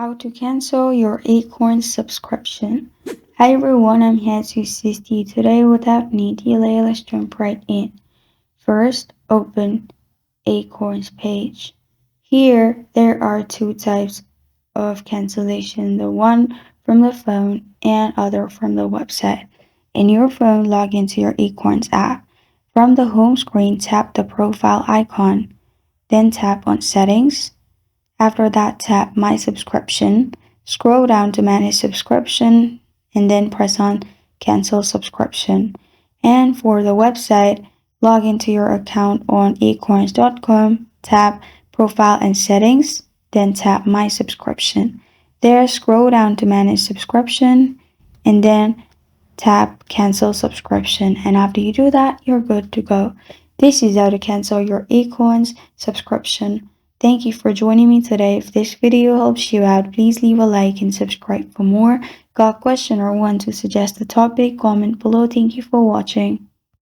How to cancel your Acorns subscription. Hi everyone, I'm here to assist you today without any delay. Let's jump right in. First, open Acorns page. Here, there are two types of cancellation, the one from the phone and other from the website. In your phone, log into your Acorns app. From the home screen, tap the profile icon, then tap on settings. After that, tap My Subscription. Scroll down to Manage Subscription and then press on Cancel Subscription. And for the website, log into your account on acorns.com, tap Profile and Settings, then tap My Subscription. There, scroll down to Manage Subscription and then tap Cancel Subscription. And after you do that, you're good to go. This is how to cancel your Acorns subscription. Thank you for joining me today. If this video helps you out, please leave a like and subscribe for more. Got a question or want to suggest a topic? Comment below. Thank you for watching.